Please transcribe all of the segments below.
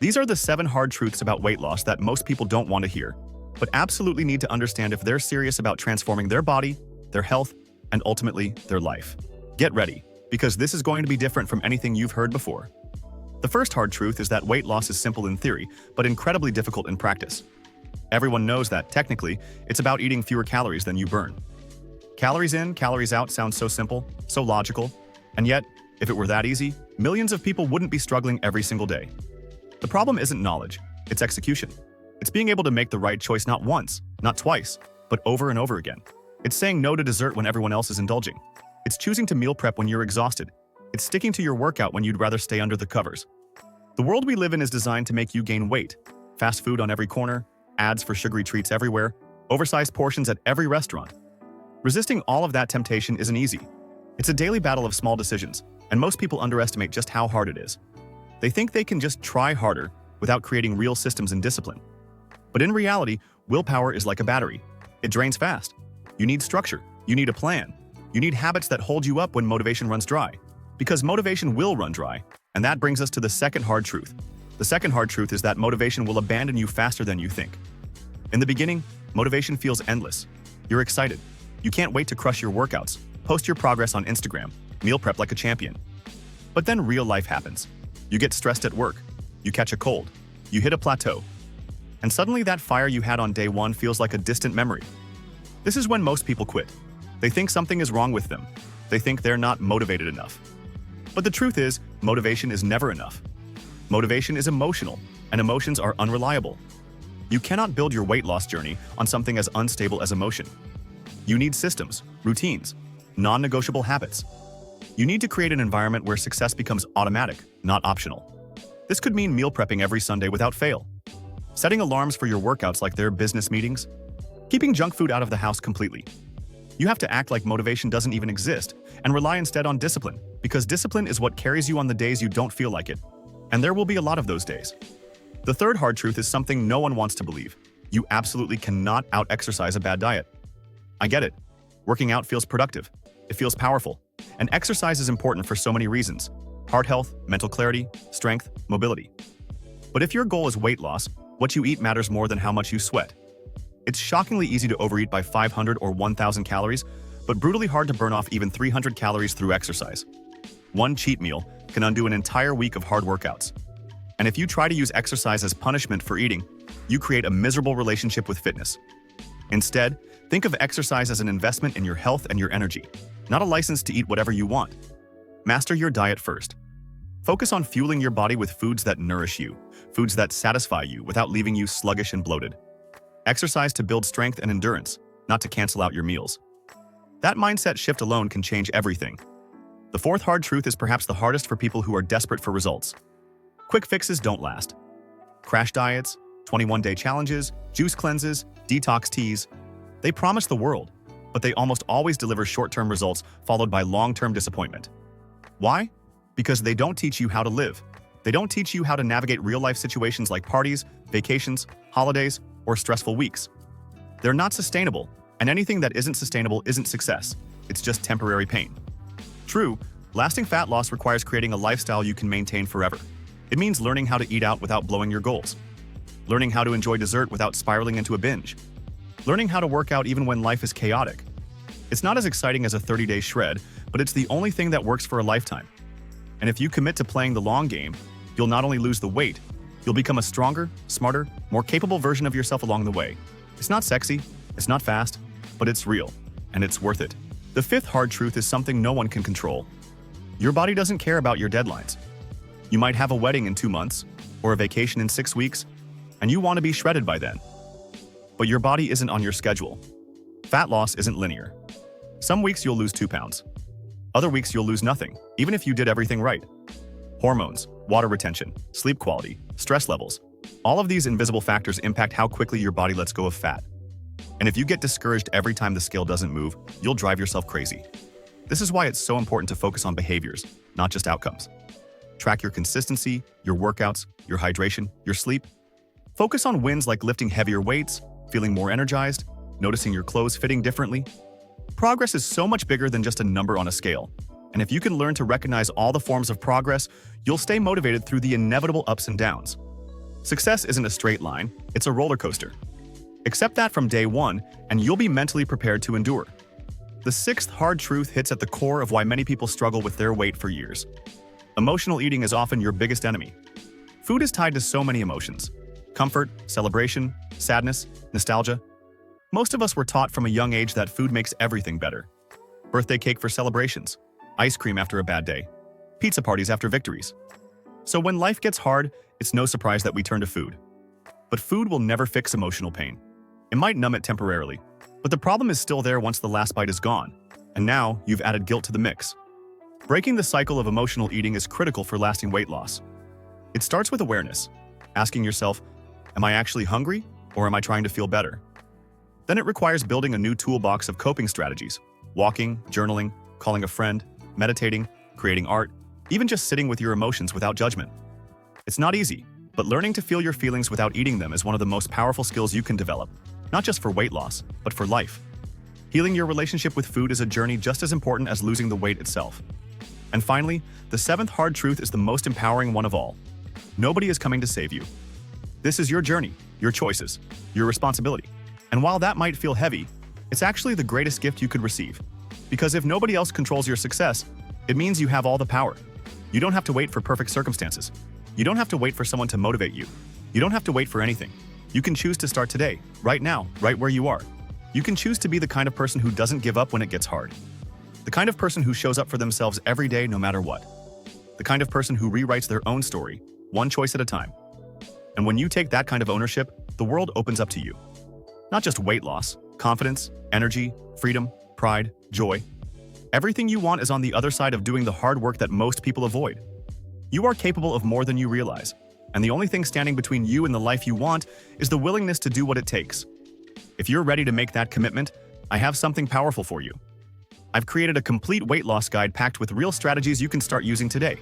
These are the 7 hard truths about weight loss that most people don't want to hear, but absolutely need to understand if they're serious about transforming their body, their health, and ultimately, their life. Get ready, because this is going to be different from anything you've heard before. The first hard truth is that weight loss is simple in theory, but incredibly difficult in practice. Everyone knows that, technically, it's about eating fewer calories than you burn. Calories in, calories out sounds so simple, so logical, and yet, if it were that easy, millions of people wouldn't be struggling every single day. The problem isn't knowledge, it's execution. It's being able to make the right choice not once, not twice, but over and over again. It's saying no to dessert when everyone else is indulging. It's choosing to meal prep when you're exhausted. It's sticking to your workout when you'd rather stay under the covers. The world we live in is designed to make you gain weight. Fast food on every corner, ads for sugary treats everywhere, oversized portions at every restaurant. Resisting all of that temptation isn't easy. It's a daily battle of small decisions, and most people underestimate just how hard it is. They think they can just try harder without creating real systems and discipline. But in reality, willpower is like a battery. It drains fast. You need structure. You need a plan. You need habits that hold you up when motivation runs dry. Because motivation will run dry. And that brings us to the second hard truth. The second hard truth is that motivation will abandon you faster than you think. In the beginning, motivation feels endless. You're excited. You can't wait to crush your workouts, post your progress on Instagram, meal prep like a champion. But then real life happens. You get stressed at work. You catch a cold. You hit a plateau. And suddenly that fire you had on day 1 feels like a distant memory. This is when most people quit. They think something is wrong with them. They think they're not motivated enough. But the truth is, motivation is never enough. Motivation is emotional, and emotions are unreliable. You cannot build your weight loss journey on something as unstable as emotion. You need systems, routines, non-negotiable habits. You need to create an environment where success becomes automatic, not optional. This could mean meal prepping every Sunday without fail, setting alarms for your workouts like they're business meetings, keeping junk food out of the house completely. You have to act like motivation doesn't even exist and rely instead on discipline, because discipline is what carries you on the days you don't feel like it. And there will be a lot of those days. The third hard truth is something no one wants to believe. You absolutely cannot out-exercise a bad diet. I get it. Working out feels productive. It feels powerful. And exercise is important for so many reasons: heart health, mental clarity, strength, mobility. But if your goal is weight loss, what you eat matters more than how much you sweat. It's shockingly easy to overeat by 500 or 1,000 calories, but brutally hard to burn off even 300 calories through exercise. One cheat meal can undo an entire week of hard workouts. And if you try to use exercise as punishment for eating, you create a miserable relationship with fitness. Instead, think of exercise as an investment in your health and your energy, not a license to eat whatever you want. Master your diet first. Focus on fueling your body with foods that nourish you, foods that satisfy you without leaving you sluggish and bloated. Exercise to build strength and endurance, not to cancel out your meals. That mindset shift alone can change everything. The fourth hard truth is perhaps the hardest for people who are desperate for results. Quick fixes don't last. Crash diets, 21-day challenges, juice cleanses, detox teas. They promise the world, but they almost always deliver short-term results followed by long-term disappointment. Why? Because they don't teach you how to live. They don't teach you how to navigate real-life situations like parties, vacations, holidays, or stressful weeks. They're not sustainable, and anything that isn't sustainable isn't success. It's just temporary pain. True, lasting fat loss requires creating a lifestyle you can maintain forever. It means learning how to eat out without blowing your goals, learning how to enjoy dessert without spiraling into a binge, learning how to work out even when life is chaotic. It's not as exciting as a 30-day shred, but it's the only thing that works for a lifetime. And if you commit to playing the long game, you'll not only lose the weight, you'll become a stronger, smarter, more capable version of yourself along the way. It's not sexy, it's not fast, but it's real, and it's worth it. The fifth hard truth is something no one can control. Your body doesn't care about your deadlines. You might have a wedding in 2 months, or a vacation in 6 weeks, and you want to be shredded by then. But your body isn't on your schedule. Fat loss isn't linear. Some weeks you'll lose 2 pounds. Other weeks you'll lose nothing, even if you did everything right. Hormones, water retention, sleep quality, stress levels. All of these invisible factors impact how quickly your body lets go of fat. And if you get discouraged every time the scale doesn't move, you'll drive yourself crazy. This is why it's so important to focus on behaviors, not just outcomes. Track your consistency, your workouts, your hydration, your sleep. Focus on wins like lifting heavier weights, feeling more energized, noticing your clothes fitting differently. Progress is so much bigger than just a number on a scale. And if you can learn to recognize all the forms of progress, you'll stay motivated through the inevitable ups and downs. Success isn't a straight line, it's a roller coaster. Accept that from day one, and you'll be mentally prepared to endure. The sixth hard truth hits at the core of why many people struggle with their weight for years. Emotional eating is often your biggest enemy. Food is tied to so many emotions: comfort, celebration, sadness, nostalgia. Most of us were taught from a young age that food makes everything better. Birthday cake for celebrations, ice cream after a bad day, pizza parties after victories. So when life gets hard, it's no surprise that we turn to food. But food will never fix emotional pain. It might numb it temporarily, but the problem is still there once the last bite is gone, and now you've added guilt to the mix. Breaking the cycle of emotional eating is critical for lasting weight loss. It starts with awareness, asking yourself, am I actually hungry, or am I trying to feel better? Then it requires building a new toolbox of coping strategies: walking, journaling, calling a friend, meditating, creating art, even just sitting with your emotions without judgment. It's not easy, but learning to feel your feelings without eating them is one of the most powerful skills you can develop, not just for weight loss, but for life. Healing your relationship with food is a journey just as important as losing the weight itself. And finally, the seventh hard truth is the most empowering one of all. Nobody is coming to save you. This is your journey, your choices, your responsibility. And while that might feel heavy, it's actually the greatest gift you could receive. Because if nobody else controls your success, it means you have all the power. You don't have to wait for perfect circumstances. You don't have to wait for someone to motivate you. You don't have to wait for anything. You can choose to start today, right now, right where you are. You can choose to be the kind of person who doesn't give up when it gets hard. The kind of person who shows up for themselves every day no matter what. The kind of person who rewrites their own story, one choice at a time. And when you take that kind of ownership, the world opens up to you. Not just weight loss, confidence, energy, freedom, pride, joy. Everything you want is on the other side of doing the hard work that most people avoid. You are capable of more than you realize, and the only thing standing between you and the life you want is the willingness to do what it takes. If you're ready to make that commitment, I have something powerful for you. I've created a complete weight loss guide packed with real strategies you can start using today.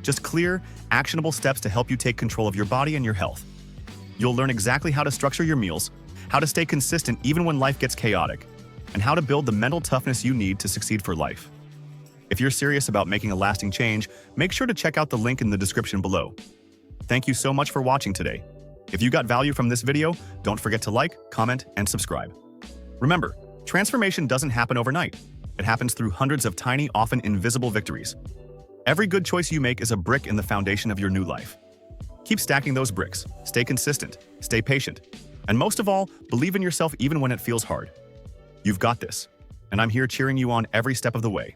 Just clear, actionable steps to help you take control of your body and your health. You'll learn exactly how to structure your meals, how to stay consistent even when life gets chaotic, and how to build the mental toughness you need to succeed for life. If you're serious about making a lasting change, make sure to check out the link in the description below. Thank you so much for watching today. If you got value from this video, don't forget to like, comment, and subscribe. Remember, transformation doesn't happen overnight. It happens through hundreds of tiny, often invisible victories. Every good choice you make is a brick in the foundation of your new life. Keep stacking those bricks, stay consistent, stay patient, and most of all, believe in yourself even when it feels hard. You've got this, and I'm here cheering you on every step of the way.